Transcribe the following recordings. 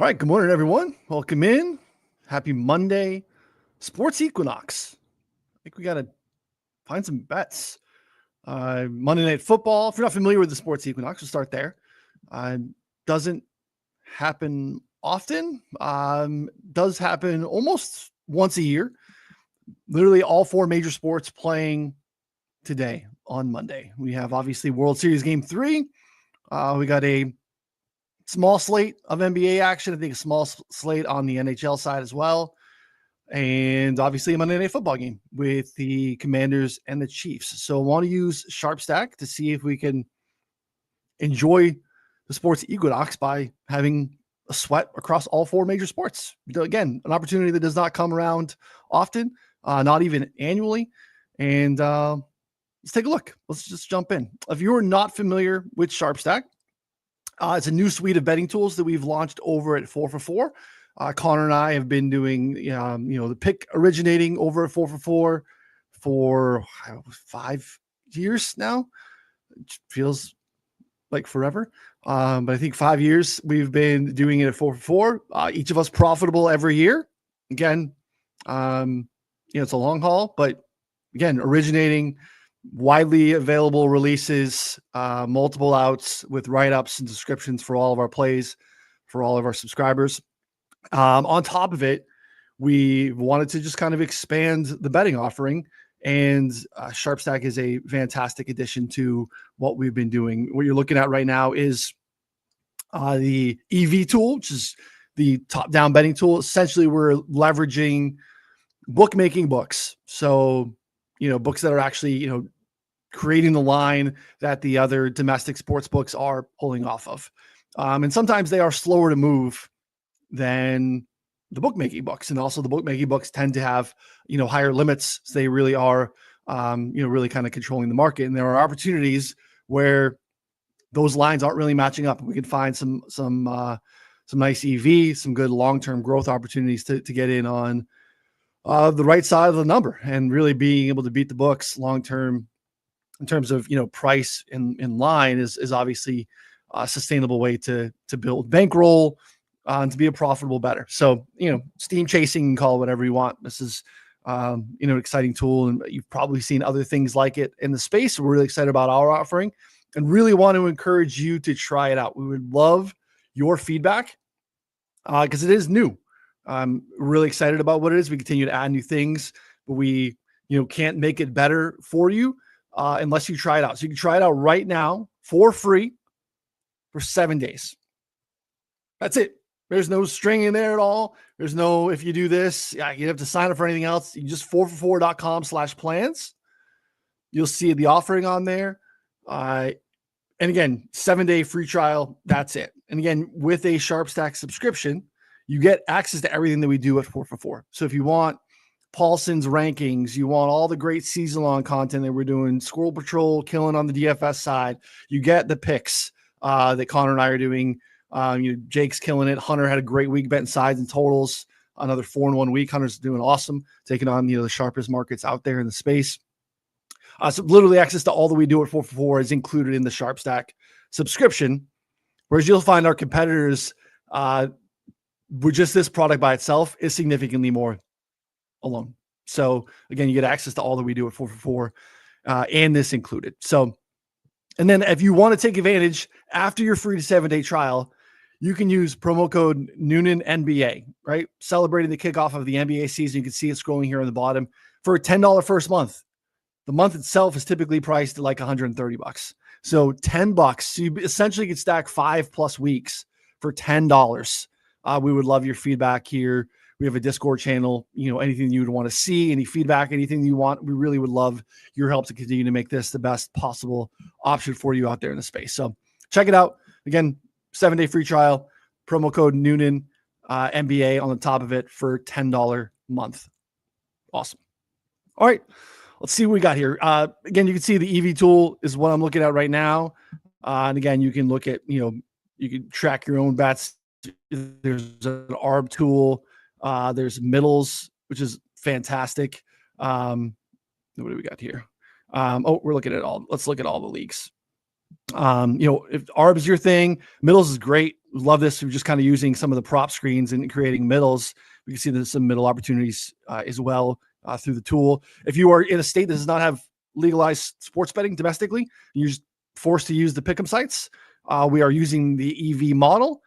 All right, good morning, everyone. Welcome in. Happy Monday. Sports Equinox. I think we got to find some bets. Monday Night Football. If you're not familiar with the Sports Equinox, we'll start there. Doesn't happen often. Does happen almost once a year. Literally all four major sports playing today on Monday. We have obviously World Series Game 3. We got a small slate of NBA action. I think a small slate on the NHL side as well. And obviously a Monday Night Football game with the Commanders and the Chiefs. So I want to use SharpStack to see if we can enjoy the Sports Equinox by having a sweat across all four major sports. Again, an opportunity that does not come around often, not even annually. And let's take a look. Let's just jump in. If you're not familiar with SharpStack, it's a new suite of betting tools that we've launched over at 4for4. Connor and I have been doing, the pick originating over at 4for4 for 5 years now. It feels like forever. But I think 5 years we've been doing it at 4for4. Each of us profitable every year. Again, it's a long haul, but again, originating widely available releases, multiple outs with write-ups and descriptions for all of our plays, for all of our subscribers. On top of it, we wanted to just kind of expand the betting offering, and SharpStack is a fantastic addition to what we've been doing. What you're looking at right now is the EV tool, which is the top-down betting tool. Essentially, we're leveraging bookmaking books. So, books that are actually, creating the line that the other domestic sports books are pulling off of. And sometimes they are slower to move than the bookmaking books. And also the bookmaking books tend to have, higher limits. So they really are, really kind of controlling the market. And there are opportunities where those lines aren't really matching up. We can find some nice EV, some good long-term growth opportunities to get in on the right side of the number and really being able to beat the books long-term in terms of, price in line is obviously a sustainable way to build bankroll and to be a profitable bettor. So, steam chasing, and call it whatever you want. This is, an exciting tool, and you've probably seen other things like it in the space. We're really excited about our offering and really want to encourage you to try it out. We would love your feedback because it is new. I'm really excited about what it is. We continue to add new things, but we, can't make it better for you unless you try it out. So you can try it out right now for free for 7 days. That's it. There's no string in there at all. There's no, if you do this, you have to sign up for anything else. You just 4for4.com/plans. You'll see the offering on there. And again, 7-day free trial. That's it. And again, with a SharpStack subscription, you get access to everything that we do at 4for4. So if you want Paulson's rankings, you want all the great season-long content that we're doing, Squirrel Patrol, killing on the DFS side, you get the picks that Connor and I are doing. Jake's killing it. Hunter had a great week betting sides and totals. Another 4-1 week. Hunter's doing awesome, taking on the sharpest markets out there in the space. So literally access to all that we do at 4for4 is included in the SharpStack subscription, whereas you'll find our competitors with just this product by itself is significantly more alone. So again, you get access to all that we do at 4for4 and this included. So, and then if you want to take advantage after your free to 7-day trial, you can use promo code Noonan NBA, right? Celebrating the kickoff of the NBA season. You can see it scrolling here on the bottom for a $10 first month. The month itself is typically priced at like $130. So $10. So you essentially could stack 5+ weeks for $10. We would love your feedback here. We have a Discord channel, anything you would want to see, any feedback, anything you want. We really would love your help to continue to make this the best possible option for you out there in the space. So check it out. Again, 7-day free trial, promo code Noonan NBA on the top of it for $10 month. Awesome. All right, let's see what we got here. Again, you can see the EV tool is what I'm looking at right now. And again, you can look at, you can track your own bets. There's an ARB tool. There's middles, which is fantastic. What do we got here? We're looking at all. Let's look at all the leagues. If ARB is your thing, middles is great. Love this. We're just kind of using some of the prop screens and creating middles. We can see there's some middle opportunities as well through the tool. If you are in a state that does not have legalized sports betting domestically, you're just forced to use the pick'em sites. We are using the EV model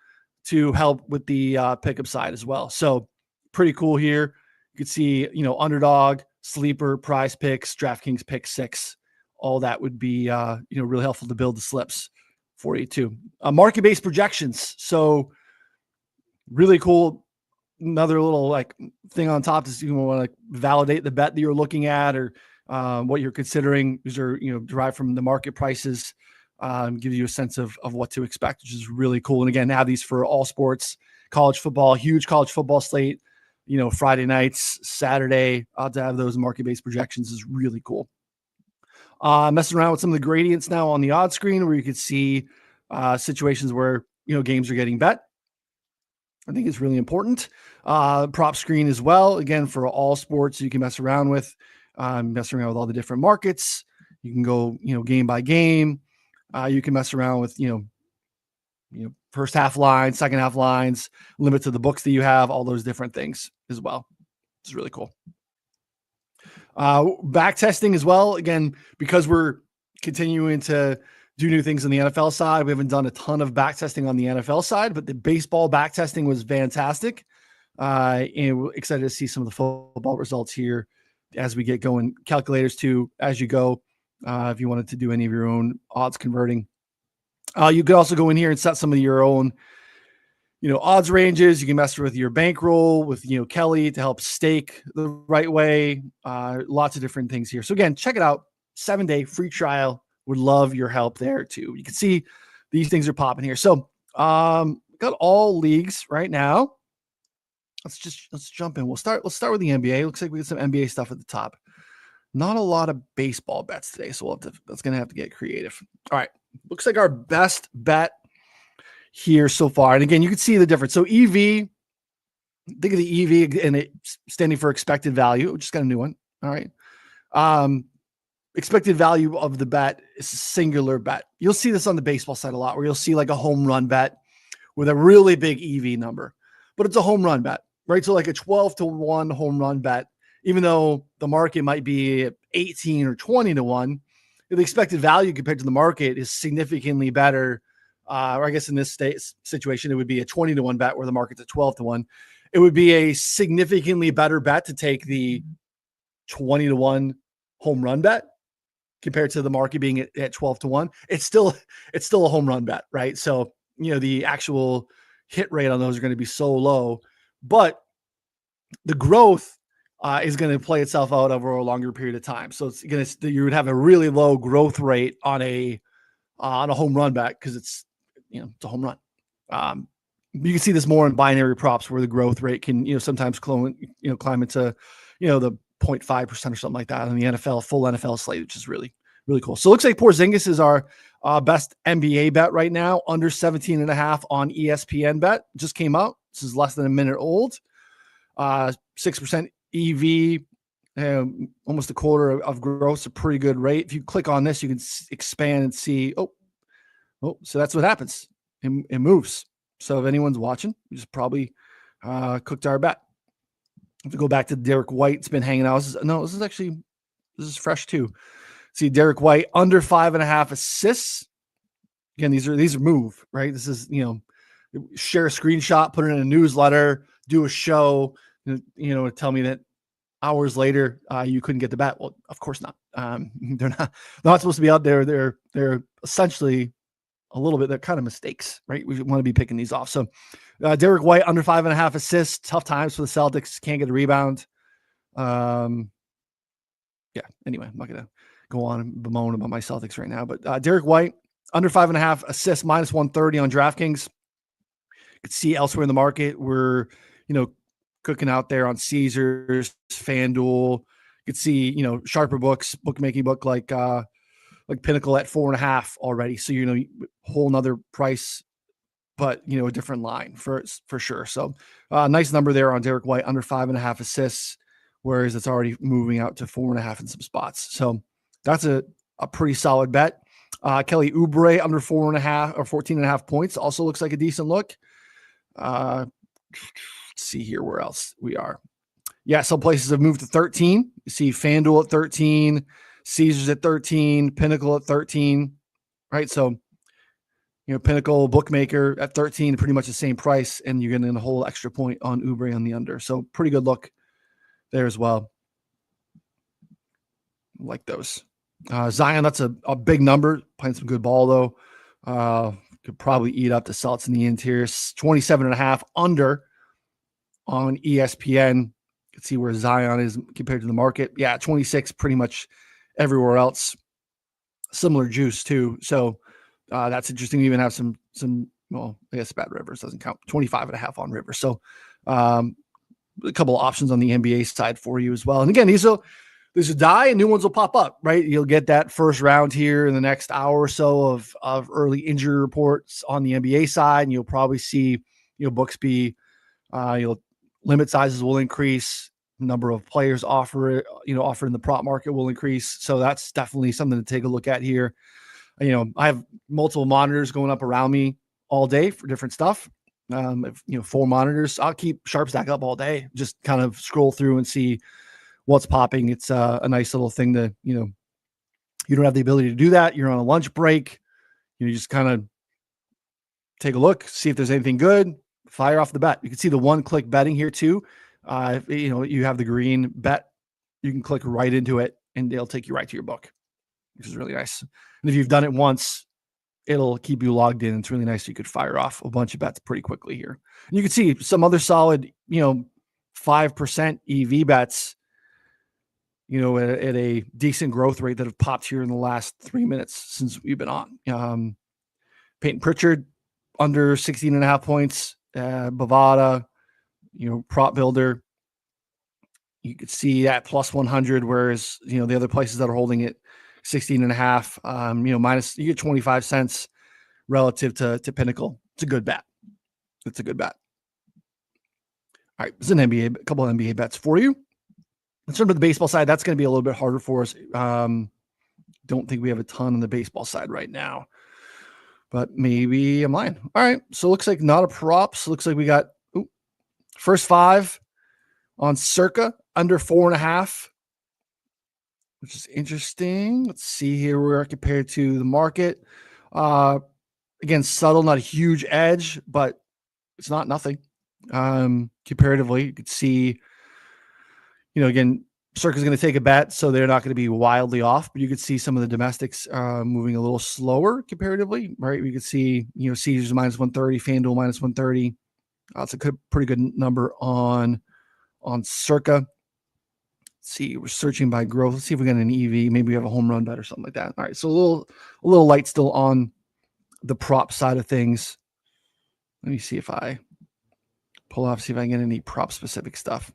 to help with the pick'em side as well. So pretty cool here. You can see, underdog, sleeper, prize picks, DraftKings pick six. All that would be, really helpful to build the slips for you too. Market-based projections. So really cool. Another little thing on top is you want to validate the bet that you're looking at or what you're considering. These are, derived from the market prices, give you a sense of what to expect, which is really cool. And again, have these for all sports, college football, huge college football slate, Friday nights, Saturday, to have those market-based projections is really cool. Messing around with some of the gradients now on the odds screen where you could see situations where, games are getting bet. I think it's really important. Prop screen as well. Again, for all sports, you can mess around with, messing around with all the different markets. You can go, game by game. You can mess around with, first half lines, second half lines, limit to the books that you have, all those different things as well. It's really cool. Back testing as well. Again, because we're continuing to do new things on the NFL side, we haven't done a ton of back testing on the NFL side, but the baseball back testing was fantastic. And we're excited to see some of the football results here as we get going. Calculators too, as you go, if you wanted to do any of your own odds converting. You could also go in here and set some of your own, odds ranges. You can mess with your bankroll with, Kelly to help stake the right way. Lots of different things here. So again, check it out. 7-day free trial. Would love your help there too. You can see these things are popping here. So got all leagues right now. Let's jump in. Let's start with the NBA. Looks like we got some NBA stuff at the top. Not a lot of baseball bets today, so that's gonna have to get creative. All right. Looks like our best bet here so far. And again, you can see the difference. So EV, think of the EV and it's standing for expected value. We just got a new one. All right. Expected value of the bet is a singular bet. You'll see this on the baseball side a lot where you'll see like a home run bet with a really big EV number, but it's a home run bet, right? So like a 12-1 home run bet, even though the market might be 18 or 20-1, the expected value compared to the market is significantly better. Or I guess in this situation, it would be a 20-1 bet where the market's at 12-1. It would be a significantly better bet to take the 20-1 home run bet compared to the market being at 12-1. It's still a home run bet, right? So, the actual hit rate on those are going to be so low, but the growth is going to play itself out over a longer period of time. So you would have a really low growth rate on a home run bet because it's a home run. You can see this more in binary props where the growth rate can sometimes climb into the 0.5% or something like that on the full NFL slate, which is really, really cool. So it looks like Porzingis is our best NBA bet right now, under 17.5 on ESPN bet. Just came out. This is less than a minute old. 6% EV, almost a quarter of growth, a pretty good rate. If you click on this, you can expand and see, so that's what happens. It moves. So if anyone's watching, we just probably cooked our bet. If we go back to Derek White, it's been hanging out. This is fresh too. See Derek White under 5.5 assists. Again, these are move, right? This is, share a screenshot, put it in a newsletter, do a show, tell me that hours later you couldn't get the bet. Well, of course not. They're not supposed to be out there. They're essentially a little bit, they're kind of mistakes, right? We want to be picking these off. So Derek White under 5.5 assists, tough times for the Celtics, can't get a rebound. Anyway, I'm not going to go on and bemoan about my Celtics right now, but Derek White under 5.5 assists, minus 130 on DraftKings. You could see elsewhere in the market, we're, cooking out there on Caesars, FanDuel. You could see, sharper books, bookmaking book like Pinnacle at 4.5 already. So, whole nother price, but, a different line for sure. So nice number there on Derek White under 5.5 assists, whereas it's already moving out to 4.5 in some spots. So that's a pretty solid bet. Kelly Oubre under 4.5 or 14.5 points also looks like a decent look. Let's see here where else we are. Yeah, some places have moved to 13. You see FanDuel at 13, Caesars at 13, Pinnacle at 13, right? So, Pinnacle bookmaker at 13, pretty much the same price, and you're getting a whole extra point on Oubre on the under. So pretty good look there as well. Like those. Zion, that's a big number. Playing some good ball, though. Could probably eat up the Celtics in the interior. 27.5 under on ESPN. You can see where Zion is compared to the market. Yeah, 26 pretty much everywhere else. Similar juice, too. So that's interesting. We even have some, well, I guess Bad Rivers doesn't count. 25.5 on Rivers. So a couple of options on the NBA side for you as well. And again, these will die and new ones will pop up, right? You'll get that first round here in the next hour or so of early injury reports on the NBA side. And you'll probably see, books be, limit sizes will increase. Number of players offered in the prop market will increase. So that's definitely something to take a look at here. I have multiple monitors going up around me all day for different stuff. 4 monitors, I'll keep SharpStack up all day, just kind of scroll through and see what's popping. It's a nice little thing to, you don't have the ability to do that. You're on a lunch break. You just kind of take a look, see if there's anything good, fire off the bet. You can see the one-click betting here too. You have the green bet. You can click right into it and they'll take you right to your book, which is really nice. And if you've done it once, it'll keep you logged in. It's really nice. You could fire off a bunch of bets pretty quickly here. And you can see some other solid, 5% EV bets, at a decent growth rate that have popped here in the last 3 minutes since we've been on. Peyton Pritchard under 16.5 points, Bovada, prop builder. You could see that plus 100, whereas, the other places that are holding it 16.5, minus, you get 25 cents relative to Pinnacle. It's a good bet. It's a good bet. All right. It's a couple of NBA bets for you. In terms of the baseball side, that's going to be a little bit harder for us. Don't think we have a ton on the baseball side right now, but maybe I'm lying. All right. So it looks like not a props. Looks like we got first 5 on Circa under 4.5, which is interesting. Let's see here where we are compared to the market. Again, subtle, not a huge edge, but it's not nothing. Comparatively, you could see, again, Circa's going to take a bet, so they're not going to be wildly off, but you could see some of the domestics moving a little slower comparatively, right? We could see, Caesars minus 130, FanDuel minus 130. That's a pretty good number on Circa. Let's see, we're searching by growth. Let's see if we got an EV. Maybe we have a home run bet or something like that. All right, so a little light still on the prop side of things. Let me see if I pull off, see if I can get any prop specific stuff.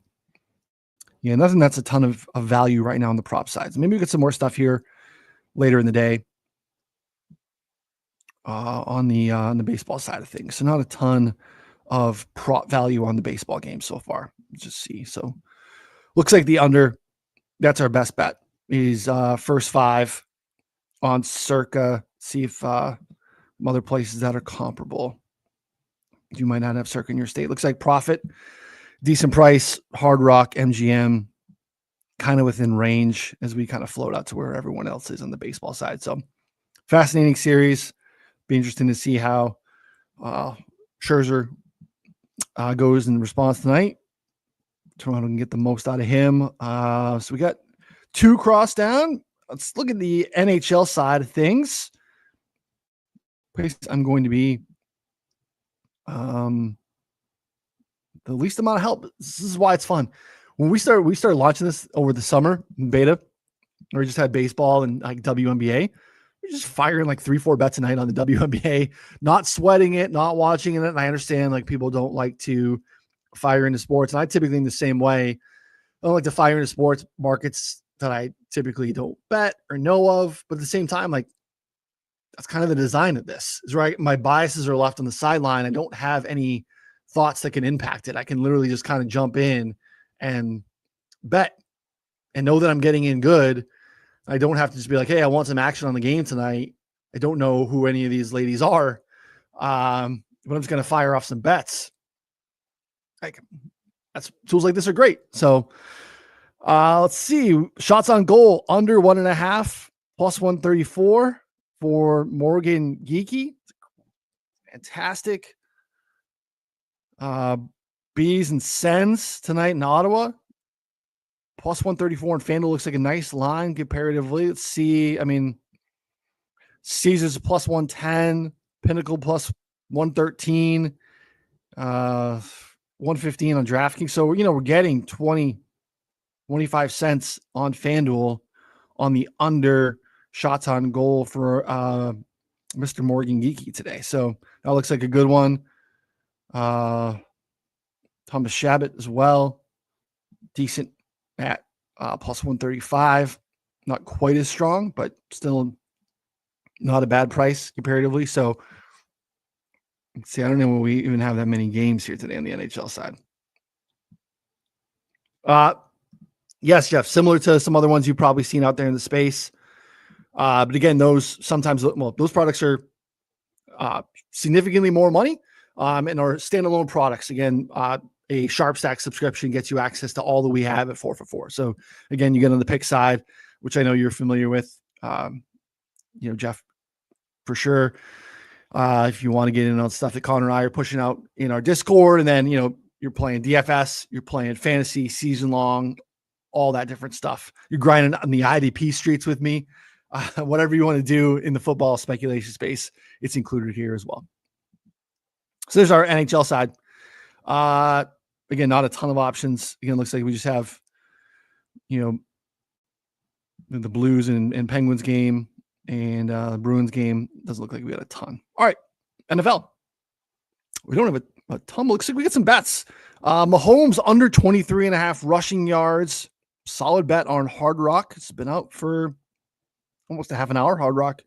Yeah, nothing that's a ton of value right now on the prop sides. Maybe we get some more stuff here later in the day on the baseball side of things. So not a ton of prop value on the baseball game so far. Let's just see. So looks like the under, that's our best bet, is first 5 on Circa. See if other places that are comparable. You might not have Circa in your state. Looks like Profit, decent price, Hard Rock, MGM, kind of within range as we kind of float out to where everyone else is on the baseball side. So fascinating series. Be interesting to see how Scherzer goes in response tonight. Toronto can get the most out of him. So we got 2 cross down. Let's look at the NHL side of things. Place I'm going to be the least amount of help. This is why it's fun. When we started launching this over the summer in beta, or we just had baseball and like WNBA. We're just firing like 3-4 bets a night on the WNBA, not sweating it, not watching it. And I understand like people don't like to fire into sports. And I typically in the same way, I don't like to fire into sports markets that I typically don't bet or know of. But at the same time, like that's kind of the design of this, is right. My biases are left on the sideline. I don't have any thoughts that can impact it. I can literally just kind of jump in and bet and know that I'm getting in good. I don't have to just be like, hey, I want some action on the game tonight. I don't know who any of these ladies are, but I'm just going to fire off some bets. Like, tools like this are great. So let's see. Shots on goal under 1.5 plus 134 for Morgan Geeky. Fantastic. Bees and Sens tonight in Ottawa. Plus 134 and FanDuel looks like a nice line comparatively. Let's see. I mean, Caesars plus 110, Pinnacle plus 113, 115 on DraftKings. So, we're getting 25 cents on FanDuel on the under shots on goal for Mr. Morgan Geeky today. So that looks like a good one. Thomas Shabbat as well. Decent at plus 135. Not quite as strong, but still not a bad price comparatively. So let's see. I don't know when we even have that many games here today on the NHL side. Yes, Jeff, similar to some other ones you've probably seen out there in the space. But again, those products are significantly more money and are standalone products. Again, a SharpStack subscription gets you access to all that we have at 4 for 4. So again, you get on the pick side, which I know you're familiar with, Jeff, for sure. If you want to get in on stuff that Connor and I are pushing out in our Discord, and then, you're playing DFS, you're playing fantasy season long, all that different stuff. You're grinding on the IDP streets with me. Whatever you want to do in the football speculation space, it's included here as well. So there's our NHL side. Again, not a ton of options. Again, looks like we just have, the Blues and Penguins game and the Bruins game. Doesn't look like we got a ton. All right, NFL. We don't have a ton. Looks like we got some bets. Mahomes under 23.5 rushing yards. Solid bet on Hard Rock. It's been out for almost a half an hour. Hard Rock.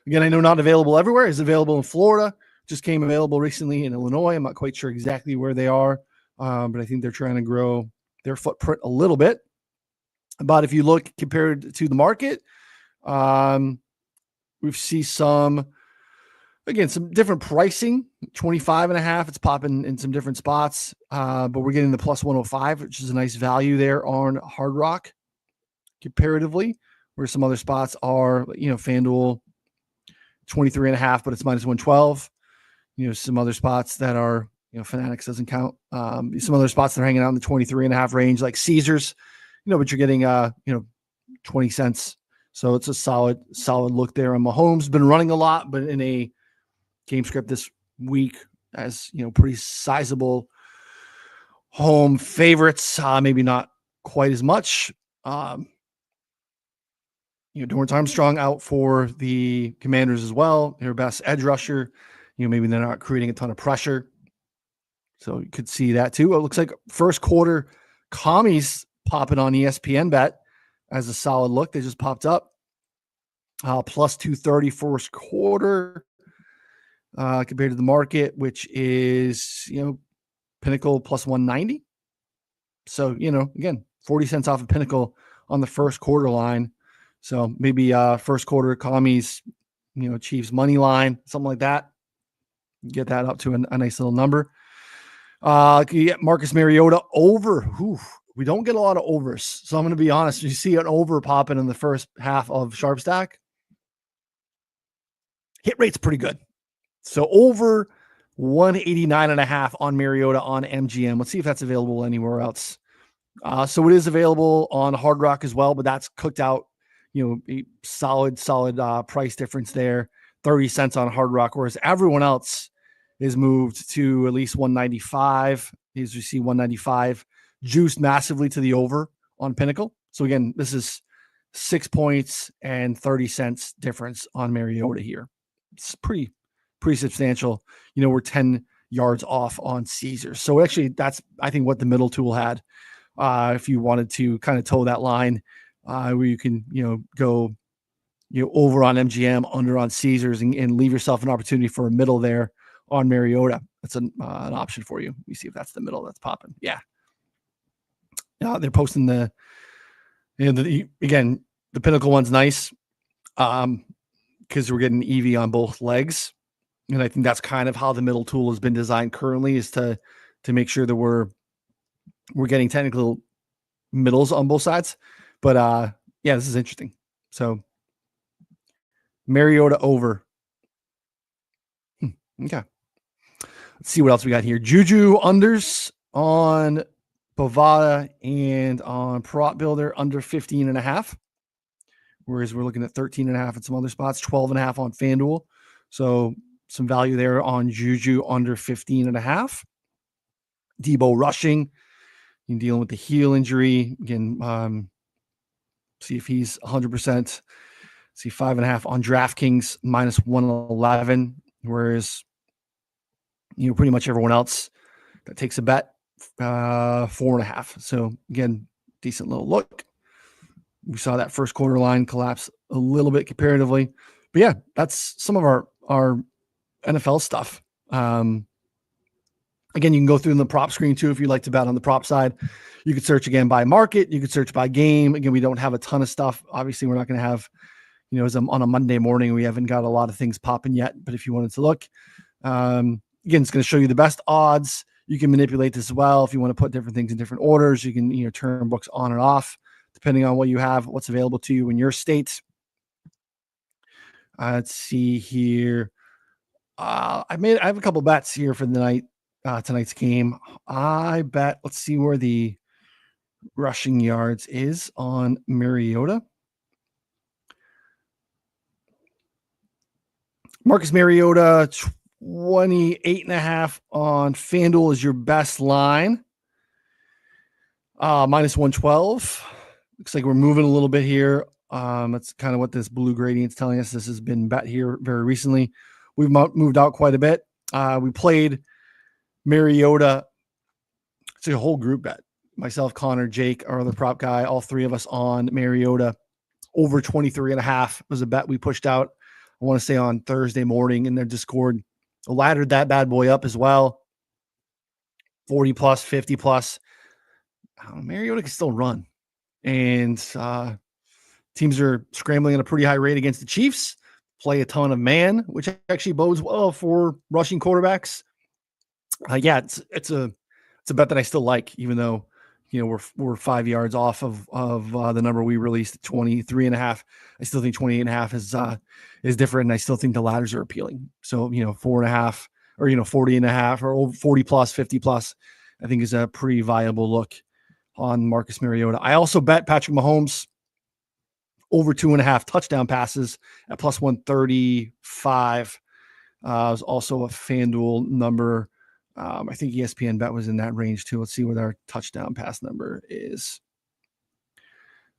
Again, I know not available everywhere. It's available in Florida. Just came available recently in Illinois. I'm not quite sure exactly where they are, but I think they're trying to grow their footprint a little bit. But if you look compared to the market, we see some different pricing. 25.5. It's popping in some different spots, but we're getting the plus 105, which is a nice value there on Hard Rock comparatively, where some other spots are, FanDuel 23.5, but it's minus 112. Some other spots that are, Fanatics doesn't count. Some other spots that are hanging out in the 23.5 range, like Caesars, but you're getting, 20 cents. So it's a solid look there. And Mahomes been running a lot, but in a game script this week as, pretty sizable home favorites, maybe not quite as much. Dorrance Armstrong out for the Commanders as well. Their best edge rusher. Maybe they're not creating a ton of pressure. So you could see that too. It looks like first quarter commies popping on ESPN bet as a solid look. They just popped up. Plus 230 first quarter compared to the market, which is, Pinnacle plus 190. So, again, 40 cents off of Pinnacle on the first quarter line. So maybe first quarter commies, Chiefs money line, something like that. Get that up to a nice little number. You get Marcus Mariota over. We don't get a lot of overs. So I'm going to be honest. You see an over popping in the first half of SharpStack. Hit rate's pretty good. So over 189.5 on Mariota on MGM. Let's see if that's available anywhere else. So it is available on Hard Rock as well, but that's cooked out, a solid price difference there. 30 cents on Hard Rock, whereas everyone else is moved to at least 195. As you see, 195 juiced massively to the over on Pinnacle. So again, this is 6 points and 30 cents difference on Mariota here. It's pretty substantial. We're 10 yards off on Caesars. So actually, that's, I think, what the middle tool had. If you wanted to kind of toe that line, where you can, go, over on MGM, under on Caesars, and leave yourself an opportunity for a middle there on Mariota. That's an option for you. Let me see if that's the middle that's popping. Yeah. They're posting the Pinnacle one's nice. because we're getting EV on both legs. And I think that's kind of how the middle tool has been designed currently, is to make sure that we're getting technical middles on both sides. But yeah, this is interesting. So Mariota over. Okay. Let's see what else we got here. Juju unders on Bovada and on Prop Builder under 15.5. Whereas we're looking at 13.5 at some other spots, 12.5 on FanDuel. So some value there on Juju under 15.5. Debo rushing, dealing with the heel injury. Again, see if he's 100%. See 5.5 on DraftKings, minus 111. Whereas, pretty much everyone else that takes a bet, 4.5. So again, decent little look. We saw that first quarter line collapse a little bit comparatively, but yeah, that's some of our NFL stuff. Again, you can go through in the prop screen too if you'd like to bet on the prop side. You could search again by market. You could search by game. Again, we don't have a ton of stuff. Obviously, we're not going to have, as on a Monday morning, we haven't got a lot of things popping yet. But if you wanted to look, again, it's going to show you the best odds. You can manipulate this as well. If you want to put different things in different orders, you can turn books on and off depending on what you have, what's available to you in your state. Let's see here. I have a couple bets here for the night, tonight's game. I bet, let's see where the rushing yards is on Mariota. Marcus Mariota, 28.5 on FanDuel is your best line. Minus 112. Looks like we're moving a little bit here. That's kind of what this blue gradient's telling us. This has been bet here very recently. We've moved out quite a bit. We played Mariota. It's a whole group bet. Myself, Connor, Jake, our other prop guy, all three of us on Mariota over 23.5 was a bet we pushed out. I want to say on Thursday morning in their Discord. Laddered that bad boy up as well. 40 plus, 50 plus. Mariota can still run. And teams are scrambling at a pretty high rate against the Chiefs, play a ton of man, which actually bodes well for rushing quarterbacks. Yeah, it's a bet that I still like, even though we're 5 yards off of the number we released at 23.5. I still think 28.5 is different, and I still think the ladders are appealing. So 4.5 or 40.5 or over 40 plus, 50 plus, I think is a pretty viable look on Marcus Mariota. I also bet Patrick Mahomes over 2.5 touchdown passes at plus 135. Was also a FanDuel number. I think ESPN bet was in that range too. Let's see what our touchdown pass number is.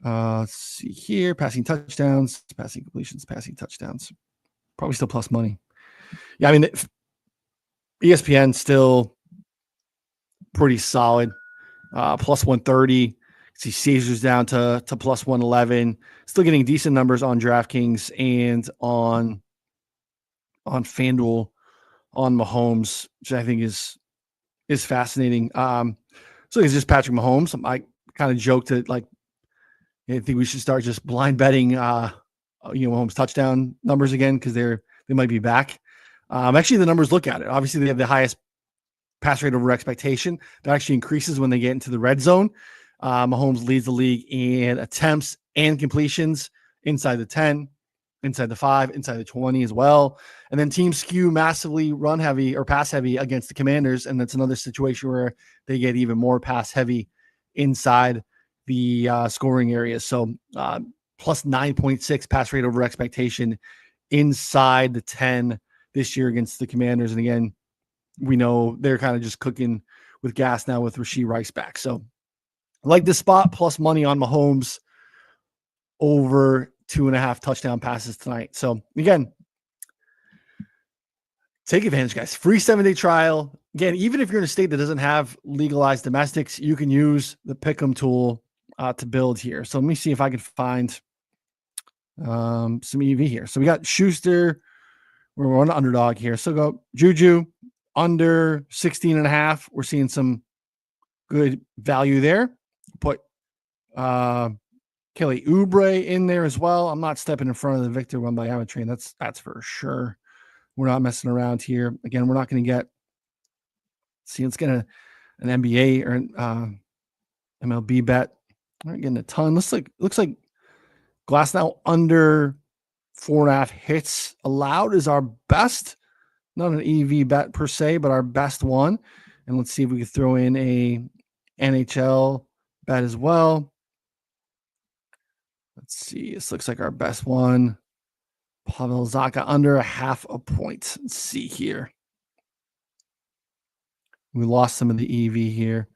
Let's see here. Passing touchdowns, passing completions, passing touchdowns. Probably still plus money. Yeah, I mean, ESPN still pretty solid. Plus 130. See Caesars down to plus 111. Still getting decent numbers on DraftKings and on FanDuel on Mahomes, which I think is fascinating. So it's just Patrick Mahomes. I kind of joked that I think we should start just blind betting Mahomes touchdown numbers again, because they might be back. Actually, the numbers look at it. Obviously, they have the highest pass rate over expectation. That actually increases when they get into the red zone. Mahomes leads the league in attempts and completions inside the 10, inside the 5, inside the 20 as well. And then teams skew massively run heavy or pass heavy against the Commanders. And that's another situation where they get even more pass heavy inside the scoring areas. So plus 9.6 pass rate over expectation inside the 10 this year against the Commanders. And again, we know they're kind of just cooking with gas now with Rashee Rice back. So I like this spot, plus money on Mahomes over 2.5 touchdown passes tonight. So again, take advantage, guys. Free 7-day trial. Again, even if you're in a state that doesn't have legalized domestics, you can use the Pick'em tool to build here. So let me see if I can find some EV here. So we got Schuster. We're on underdog here. So go Juju under 16.5. We're seeing some good value there. Put Kelly Oubre in there as well. I'm not stepping in front of the Victor Wembanyama train. That's for sure. We're not messing around here. Again, we're not going to get. See, let's get an NBA or an MLB bet. We're getting a ton. Looks like Glass now under 4.5 hits allowed is our best. Not an EV bet per se, but our best one. And let's see if we can throw in a NHL bet as well. Let's see. This looks like our best one. Pavel Zacha under 0.5 point. Let's see here. We lost some of the EV here.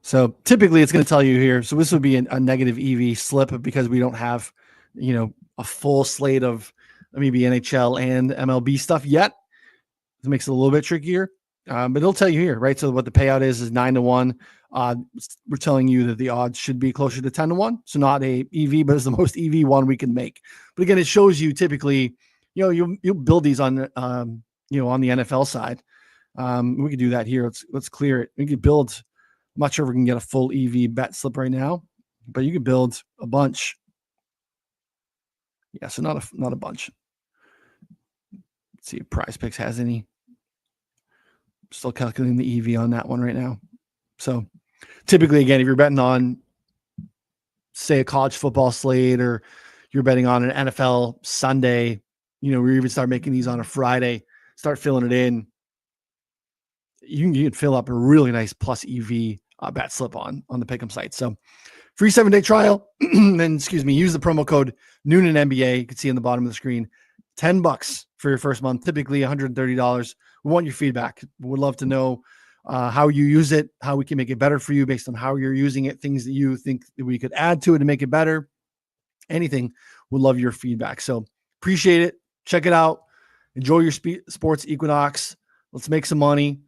So typically it's going to tell you here. So this would be a negative EV slip because we don't have, a full slate of maybe NHL and MLB stuff yet. It makes it a little bit trickier, but it'll tell you here, right? So what the payout is 9-1. We're telling you that the odds should be closer to 10-1. So not a EV, but it's the most EV one we can make. But again, it shows you typically, you'll build these on, on the NFL side. We could do that here. Let's clear it. We could build. I'm not sure if we can get a full EV bet slip right now, but you could build a bunch. Yeah, so not a bunch. Let's see if Prize Picks has any. Still calculating the EV on that one right now. So typically, again, if you're betting on, say, a college football slate, or you're betting on an NFL Sunday, we even start making these on a Friday, start filling it in. You can fill up a really nice plus EV bet slip on the Pick'em site. So free 7-day trial. Then, use the promo code NOONANNBA. You can see on the bottom of the screen, $10 for your first month, typically $130. We want your feedback. We'd love to know how you use it, how we can make it better for you based on how you're using it, things that you think that we could add to it to make it better. Anything. We'd love your feedback. So appreciate it. Check it out. Enjoy your sports Equinox. Let's make some money.